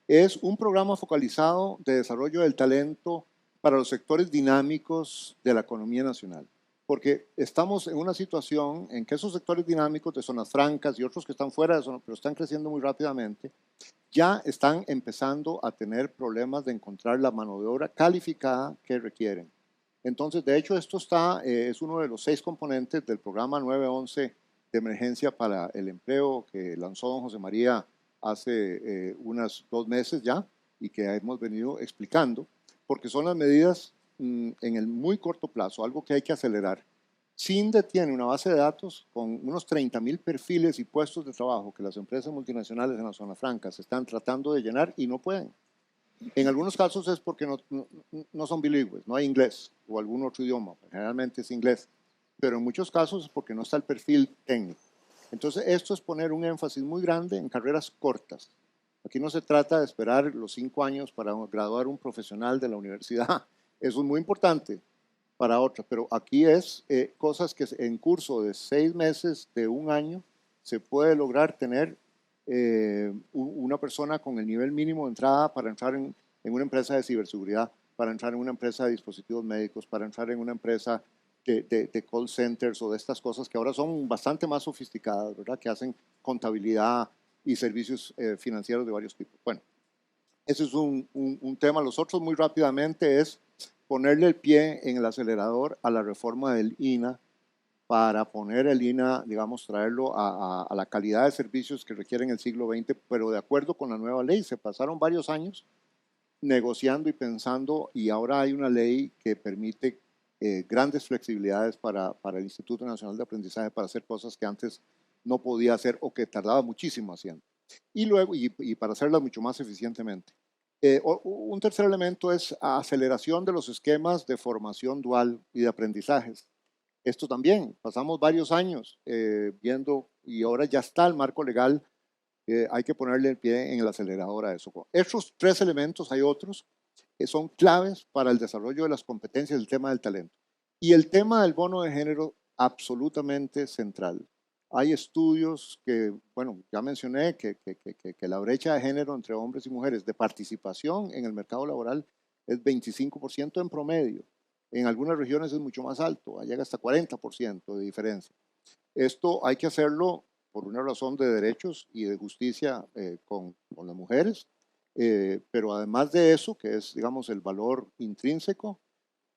es un programa focalizado de desarrollo del talento para los sectores dinámicos de la economía nacional. Porque estamos en una situación en que esos sectores dinámicos de zonas francas y otros que están fuera de zonas, pero están creciendo muy rápidamente, ya están empezando a tener problemas de encontrar la mano de obra calificada que requieren. Entonces, de hecho, esto es uno de los 6 componentes del programa 911 de emergencia para el empleo que lanzó don José María hace unos 2 meses ya y que hemos venido explicando, porque son las medidas en el muy corto plazo, algo que hay que acelerar. CINDE tiene una base de datos con unos 30,000 perfiles y puestos de trabajo que las empresas multinacionales en la zona franca se están tratando de llenar y no pueden. En algunos casos es porque no son bilingües, no hay inglés o algún otro idioma, generalmente es inglés, pero en muchos casos es porque no está el perfil técnico. Entonces esto es poner un énfasis muy grande en carreras cortas. Aquí no se trata de esperar los 5 años para graduar un profesional de la universidad, eso es muy importante para otras, pero aquí es cosas que en curso de 6 meses, de 1 año, se puede lograr tener una persona con el nivel mínimo de entrada para entrar en una empresa de ciberseguridad, para entrar en una empresa de dispositivos médicos, para entrar en una empresa de call centers o de estas cosas que ahora son bastante más sofisticadas, ¿verdad? Que hacen contabilidad y servicios financieros de varios tipos. Bueno, ese es un tema. Los otros, muy rápidamente, es ponerle el pie en el acelerador a la reforma del INA para poner el INA, digamos, traerlo a la calidad de servicios que requieren el siglo XX, pero de acuerdo con la nueva ley. Se pasaron varios años negociando y pensando, y ahora hay una ley que permite grandes flexibilidades para el Instituto Nacional de Aprendizaje para hacer cosas que antes no podía hacer o que tardaba muchísimo haciendo. Y luego, y para hacerlas mucho más eficientemente. Un tercer elemento es aceleración de los esquemas de formación dual y de aprendizajes. Esto también, pasamos varios años viendo, y ahora ya está el marco legal, hay que ponerle el pie en el acelerador a eso. Estos tres elementos, hay otros, que son claves para el desarrollo de las competencias, el tema del talento. Y el tema del bono de género, absolutamente central. Hay estudios que, bueno, ya mencioné que la brecha de género entre hombres y mujeres de participación en el mercado laboral es 25% en promedio. En algunas regiones es mucho más alto, llega hasta 40% de diferencia. Esto hay que hacerlo por una razón de derechos y de justicia con las mujeres, pero además de eso, que es, digamos, el valor intrínseco,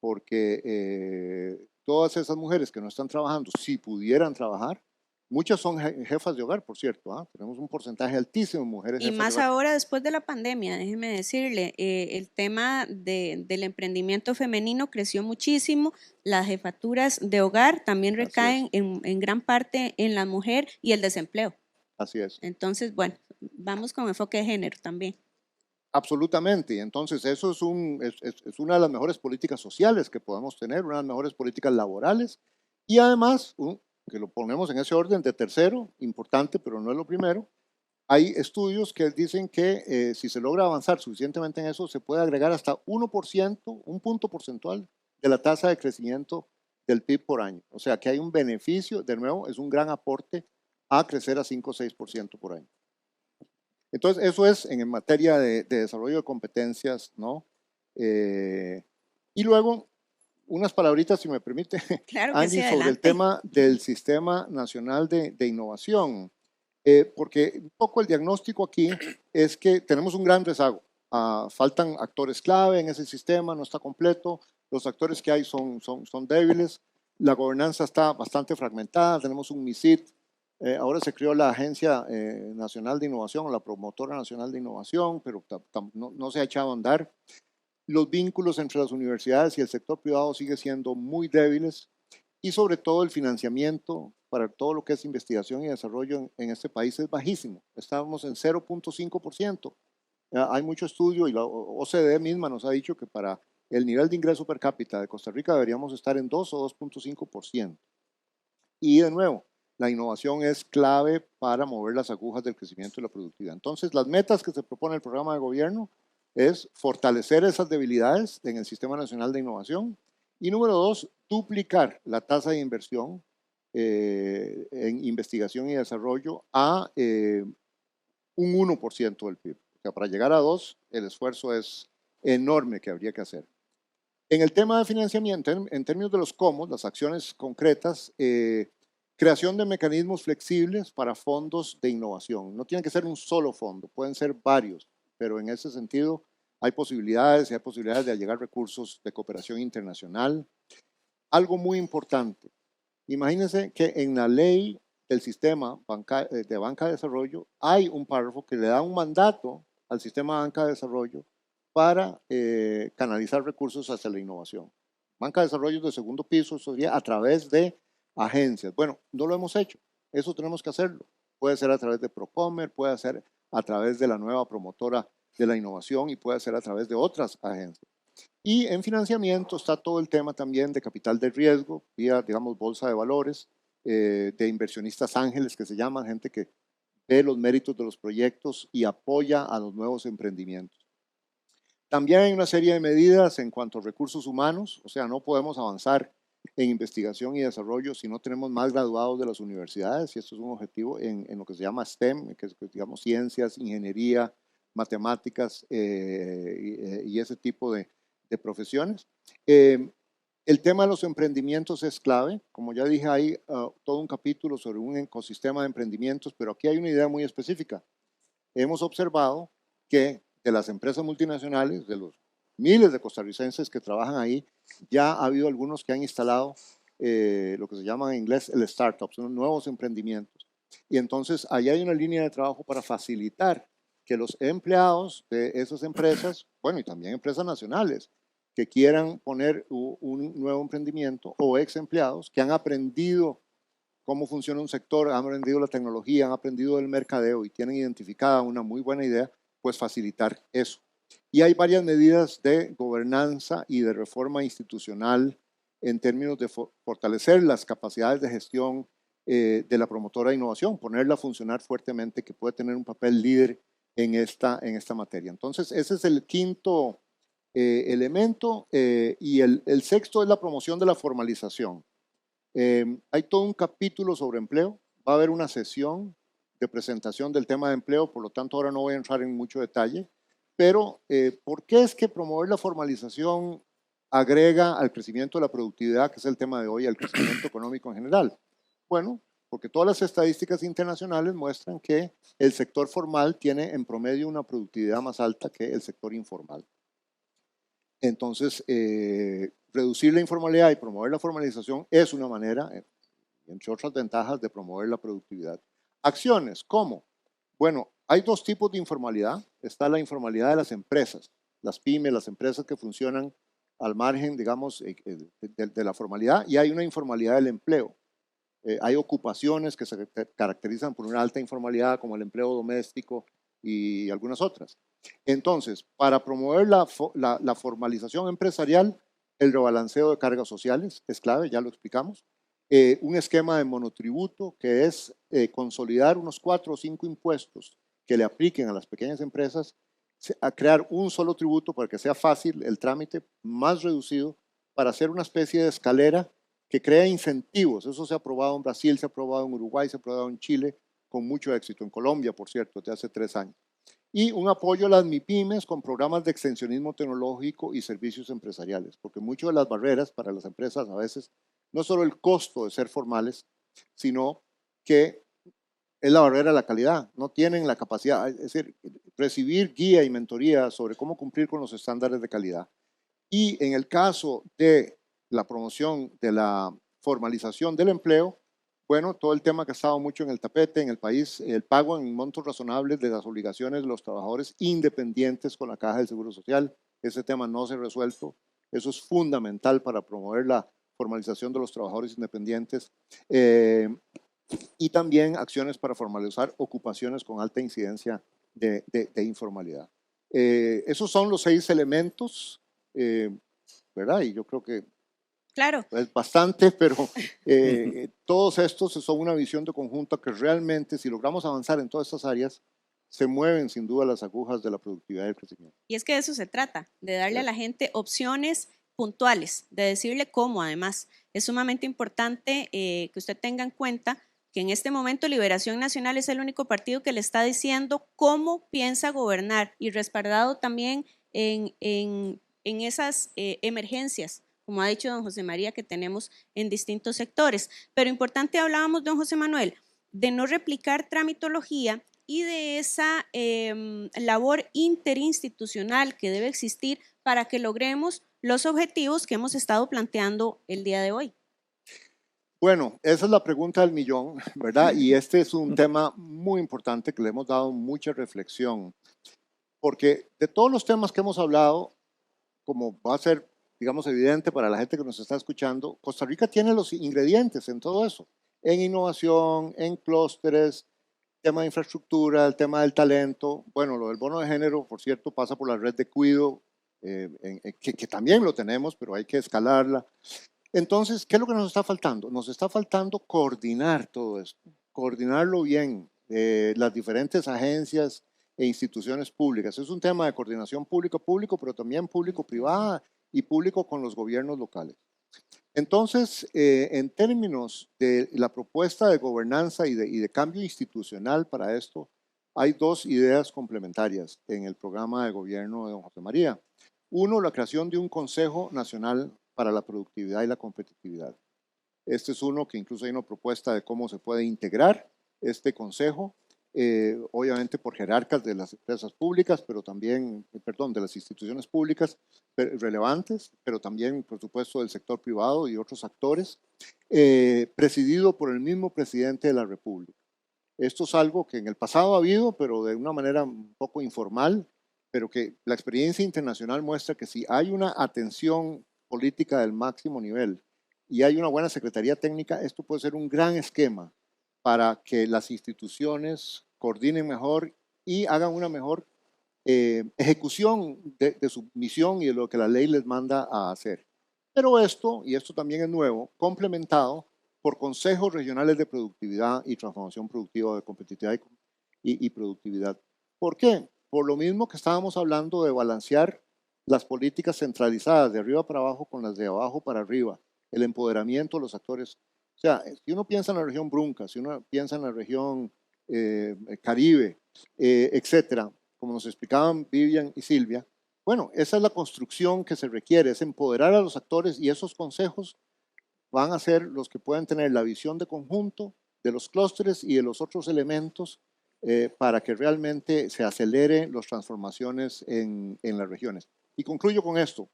porque todas esas mujeres que no están trabajando, si pudieran trabajar, muchas son jefas de hogar, por cierto, tenemos un porcentaje altísimo de mujeres Y jefas más de hogar. ahora después de la pandemia, déjeme decirle, el tema del emprendimiento femenino creció muchísimo, las jefaturas de hogar también Así recaen en gran parte en la mujer y el desempleo. Así es. Entonces, bueno, vamos con enfoque de género también. Absolutamente. Entonces, eso es una de las mejores políticas sociales que podemos tener, una de las mejores políticas laborales. Y además, que lo ponemos en ese orden de tercero, importante, pero no es lo primero, hay estudios que dicen que si se logra avanzar suficientemente en eso, se puede agregar hasta 1%, un punto porcentual de la tasa de crecimiento del PIB por año. O sea, que hay un beneficio, de nuevo, es un gran aporte a crecer a 5 o 6% por año. Entonces, eso es en materia de desarrollo de competencias, ¿no? Y luego, unas palabritas, si me permite, Claro que Angie, sí, sobre el adelante. tema del Sistema Nacional de Innovación. Porque un poco el diagnóstico aquí es que tenemos un gran rezago. Faltan actores clave en ese sistema, no está completo, los actores que hay son débiles, la gobernanza está bastante fragmentada, tenemos un MISIT, ahora se creó la Agencia Nacional de Innovación, o la Promotora Nacional de Innovación, pero no se ha echado a andar. Los vínculos entre las universidades y el sector privado siguen siendo muy débiles, y sobre todo el financiamiento para todo lo que es investigación y desarrollo en este país es bajísimo. Estamos en 0.5%. Hay mucho estudio y la OCDE misma nos ha dicho que para el nivel de ingreso per cápita de Costa Rica deberíamos estar en 2 o 2.5%. Y de nuevo, la innovación es clave para mover las agujas del crecimiento y la productividad. Entonces, las metas que se propone el programa de gobierno es fortalecer esas debilidades en el Sistema Nacional de Innovación. Y número 2, duplicar la tasa de inversión en investigación y desarrollo a un 1% del PIB. O sea, para llegar a 2, el esfuerzo es enorme que habría que hacer. En el tema de financiamiento, en términos de los cómo, las acciones concretas, creación de mecanismos flexibles para fondos de innovación. No tiene que ser un solo fondo, pueden ser varios, pero en ese sentido hay posibilidades de allegar recursos de cooperación internacional. Algo muy importante, imagínense que en la ley del sistema de banca de desarrollo hay un párrafo que le da un mandato al sistema de banca de desarrollo para canalizar recursos hacia la innovación. Banca de desarrollo de segundo piso, eso sería a través de agencias. Bueno, no lo hemos hecho, eso tenemos que hacerlo. Puede ser a través de Procomer, puede ser a través de la nueva promotora de la innovación y puede ser a través de otras agencias. Y en financiamiento está todo el tema también de capital de riesgo, vía, digamos, bolsa de valores, de inversionistas ángeles que se llaman, gente que ve los méritos de los proyectos y apoya a los nuevos emprendimientos. También hay una serie de medidas en cuanto a recursos humanos, o sea, no podemos avanzar en investigación y desarrollo si no tenemos más graduados de las universidades, y esto es un objetivo en lo que se llama STEM, que es, digamos, ciencias, ingeniería, matemáticas y ese tipo de profesiones. El tema de los emprendimientos es clave. Como ya dije, hay todo un capítulo sobre un ecosistema de emprendimientos, pero aquí hay una idea muy específica. Hemos observado que de las empresas multinacionales, de los miles de costarricenses que trabajan ahí, ya ha habido algunos que han instalado lo que se llama en inglés el startup, son nuevos emprendimientos. Y entonces ahí hay una línea de trabajo para facilitar que los empleados de esas empresas, bueno, y también empresas nacionales, que quieran poner un nuevo emprendimiento, o ex empleados que han aprendido cómo funciona un sector, han aprendido la tecnología, han aprendido el mercadeo y tienen identificada una muy buena idea, pues facilitar eso. Y hay varias medidas de gobernanza y de reforma institucional en términos de fortalecer las capacidades de gestión de la promotora de innovación, ponerla a funcionar fuertemente, que puede tener un papel líder en esta materia. Entonces, ese es el quinto elemento, y el sexto es la promoción de la formalización. Hay todo un capítulo sobre empleo, va a haber una sesión de presentación del tema de empleo, por lo tanto ahora no voy a entrar en mucho detalle, pero ¿por qué es que promover la formalización agrega al crecimiento de la productividad, que es el tema de hoy, al crecimiento económico en general? Bueno, porque todas las estadísticas internacionales muestran que el sector formal tiene en promedio una productividad más alta que el sector informal. Entonces, reducir la informalidad y promover la formalización es una manera, entre otras ventajas, de promover la productividad. Acciones, ¿cómo? Bueno, hay dos tipos de informalidad. Está la informalidad de las empresas, las pymes, las empresas que funcionan al margen, digamos, de la formalidad, y hay una informalidad del empleo. Hay ocupaciones que se caracterizan por una alta informalidad, como el empleo doméstico y algunas otras. Entonces, para promover la formalización empresarial, el rebalanceo de cargas sociales es clave, ya lo explicamos. Un esquema de monotributo, que es consolidar unos 4 o 5 impuestos que le apliquen a las pequeñas empresas, a crear un solo tributo para que sea fácil el trámite, más reducido, para hacer una especie de escalera que crea incentivos. Eso se ha aprobado en Brasil, se ha aprobado en Uruguay, se ha aprobado en Chile, con mucho éxito, en Colombia, por cierto, desde hace 3 años. Y un apoyo a las MIPYMES con programas de extensionismo tecnológico y servicios empresariales, porque muchas de las barreras para las empresas a veces no solo el costo de ser formales, sino que es la barrera de la calidad. No tienen la capacidad, es decir, recibir guía y mentoría sobre cómo cumplir con los estándares de calidad. Y en el caso de la promoción de la formalización del empleo, bueno, todo el tema que ha estado mucho en el tapete en el país, el pago en montos razonables de las obligaciones de los trabajadores independientes con la Caja del Seguro Social. Ese tema no se ha resuelto. Eso es fundamental para promover la formalización de los trabajadores independientes. Y también acciones para formalizar ocupaciones con alta incidencia de informalidad. Esos son los 6 elementos, ¿verdad? Y yo creo que Claro. es bastante, pero todos estos son una visión de conjunto que realmente, si logramos avanzar en todas estas áreas, se mueven sin duda las agujas de la productividad y el crecimiento. Y es que de eso se trata, de darle a la gente opciones puntuales, de decirle cómo además. Es sumamente importante que usted tenga en cuenta que en este momento Liberación Nacional es el único partido que le está diciendo cómo piensa gobernar y respaldado también en esas emergencias, como ha dicho don José María, que tenemos en distintos sectores. Pero importante, hablábamos, don José Manuel, de no replicar tramitología y de esa labor interinstitucional que debe existir para que logremos los objetivos que hemos estado planteando el día de hoy. Bueno, esa es la pregunta del millón, ¿verdad? Y este es un tema muy importante que le hemos dado mucha reflexión, porque de todos los temas que hemos hablado, como va a ser, digamos, evidente para la gente que nos está escuchando, Costa Rica tiene los ingredientes en todo eso, en innovación, en clústeres, tema de infraestructura, el tema del talento. Bueno, lo del bono de género, por cierto, pasa por la red de cuido, que también lo tenemos, pero hay que escalarla. Entonces, ¿qué es lo que nos está faltando? Nos está faltando coordinar todo esto, coordinarlo bien, las diferentes agencias e instituciones públicas. Es un tema de coordinación público-público, pero también público-privada y público con los gobiernos locales. Entonces, en términos de la propuesta de gobernanza y de cambio institucional para esto, hay 2 ideas complementarias en el programa de gobierno de don José María. Uno, la creación de un Consejo Nacional para la productividad y la competitividad. Este es uno que incluso hay una propuesta de cómo se puede integrar este consejo, obviamente por jerarcas de las empresas públicas, pero también, perdón, de las instituciones públicas relevantes, pero también, por supuesto, del sector privado y otros actores, presidido por el mismo presidente de la República. Esto es algo que en el pasado ha habido, pero de una manera un poco informal, pero que la experiencia internacional muestra que si hay una atención política del máximo nivel y hay una buena secretaría técnica, esto puede ser un gran esquema para que las instituciones coordinen mejor y hagan una mejor ejecución de su misión y de lo que la ley les manda a hacer. Pero esto, y esto también es nuevo, complementado por consejos regionales de productividad y transformación productiva, de competitividad y productividad. ¿Por qué? Por lo mismo que estábamos hablando de balancear las políticas centralizadas de arriba para abajo con las de abajo para arriba, el empoderamiento de los actores. O sea, si uno piensa en la región Brunca, si uno piensa en la región Caribe, etcétera, como nos explicaban Vivian y Silvia, bueno, esa es la construcción que se requiere, es empoderar a los actores y esos consejos van a ser los que pueden tener la visión de conjunto de los clústeres y de los otros elementos para que realmente se aceleren las transformaciones en las regiones. Y concluyo con esto.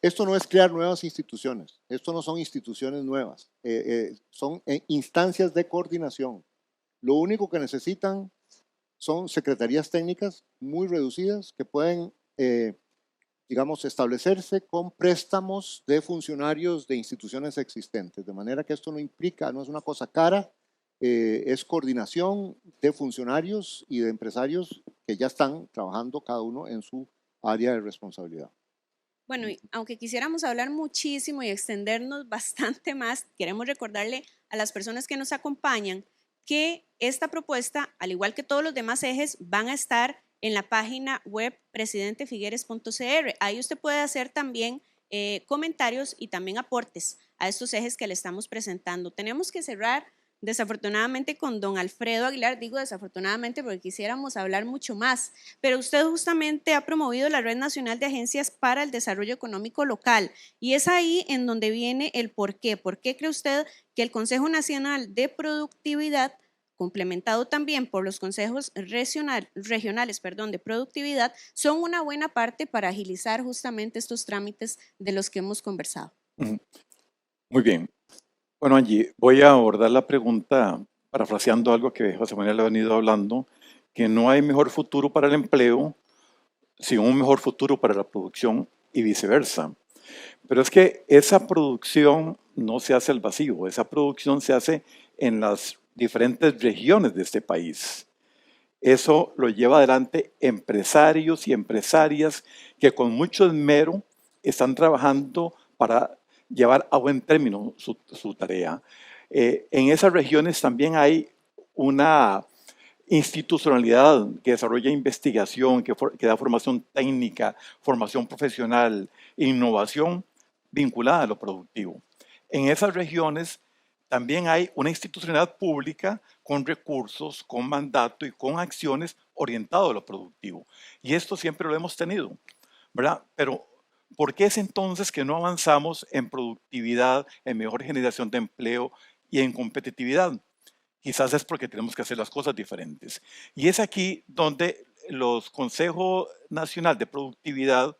Esto no es crear nuevas instituciones, esto no son instituciones nuevas, son instancias de coordinación. Lo único que necesitan son secretarías técnicas muy reducidas que pueden, digamos, establecerse con préstamos de funcionarios de instituciones existentes, de manera que esto no implica, no es una cosa cara, es coordinación de funcionarios y de empresarios que ya están trabajando cada uno en su área de responsabilidad. Bueno, y aunque quisiéramos hablar muchísimo y extendernos bastante más, queremos recordarle a las personas que nos acompañan que esta propuesta, al igual que todos los demás ejes, van a estar en la página web presidentefigueres.cr. Ahí usted puede hacer también comentarios y también aportes a estos ejes que le estamos presentando. Tenemos que cerrar desafortunadamente con don Alfredo Aguilar, digo desafortunadamente porque quisiéramos hablar mucho más, pero usted justamente ha promovido la Red Nacional de Agencias para el Desarrollo Económico Local y es ahí en donde viene el por qué. ¿Por qué cree usted que el Consejo Nacional de Productividad, complementado también por los consejos regionales de productividad, son una buena parte para agilizar justamente estos trámites de los que hemos conversado? Muy bien. Bueno, Angie, voy a abordar la pregunta parafraseando algo que José Manuel ha venido hablando, que no hay mejor futuro para el empleo, sino un mejor futuro para la producción y viceversa. Pero es que esa producción no se hace al vacío, esa producción se hace en las diferentes regiones de este país. Eso lo lleva adelante empresarios y empresarias que con mucho esmero están trabajando para llevar a buen término su tarea. En esas regiones también hay una institucionalidad que desarrolla investigación, que da formación técnica, formación profesional, innovación vinculada a lo productivo. En esas regiones también hay una institucionalidad pública con recursos, con mandato y con acciones orientadas a lo productivo. Y esto siempre lo hemos tenido, ¿verdad? Pero ¿por qué es entonces que no avanzamos en productividad, en mejor generación de empleo y en competitividad? Quizás es porque tenemos que hacer las cosas diferentes. Y es aquí donde los consejos nacionales de productividad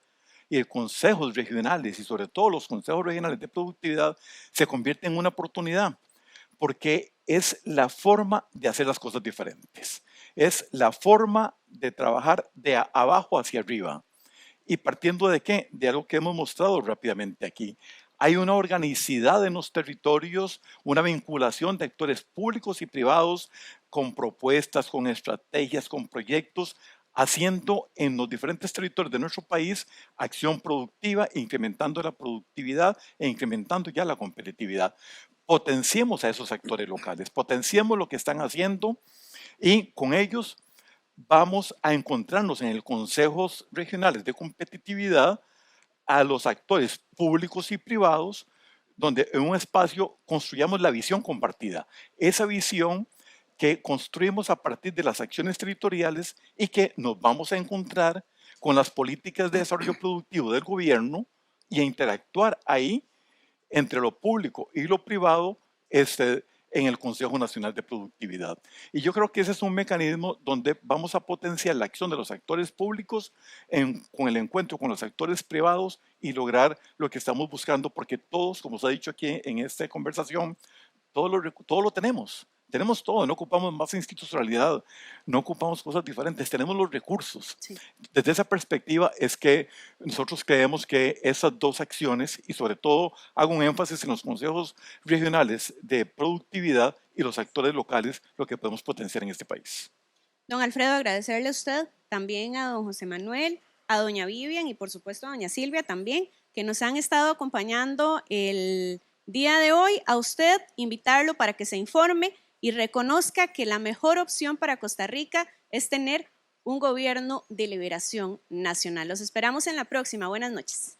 y los consejos regionales, y sobre todo los consejos regionales de productividad, se convierten en una oportunidad, porque es la forma de hacer las cosas diferentes. Es la forma de trabajar de abajo hacia arriba. ¿Y partiendo de qué? De algo que hemos mostrado rápidamente aquí. Hay una organicidad en los territorios, una vinculación de actores públicos y privados con propuestas, con estrategias, con proyectos, haciendo en los diferentes territorios de nuestro país acción productiva, incrementando la productividad e incrementando ya la competitividad. Potenciemos a esos actores locales, potenciemos lo que están haciendo y con ellos vamos a encontrarnos en el consejos regionales de competitividad a los actores públicos y privados, donde en un espacio construyamos la visión compartida. Esa visión que construimos a partir de las acciones territoriales y que nos vamos a encontrar con las políticas de desarrollo productivo del gobierno y a interactuar ahí entre lo público y lo privado en el Consejo Nacional de Productividad. Y yo creo que ese es un mecanismo donde vamos a potenciar la acción de los actores públicos con el encuentro con los actores privados y lograr lo que estamos buscando, porque todos, como se ha dicho aquí en esta conversación, todo lo tenemos. Tenemos todo, no ocupamos más institucionalidad, no ocupamos cosas diferentes, tenemos los recursos. Sí. Desde esa perspectiva es que nosotros creemos que esas dos acciones, y sobre todo hago un énfasis en los consejos regionales de productividad y los actores locales, lo que podemos potenciar en este país. Don Alfredo, agradecerle a usted, también a don José Manuel, a doña Vivian y por supuesto a doña Silvia también, que nos han estado acompañando el día de hoy. A usted, invitarlo para que se informe y reconozca que la mejor opción para Costa Rica es tener un gobierno de liberación nacional. Los esperamos en la próxima. Buenas noches.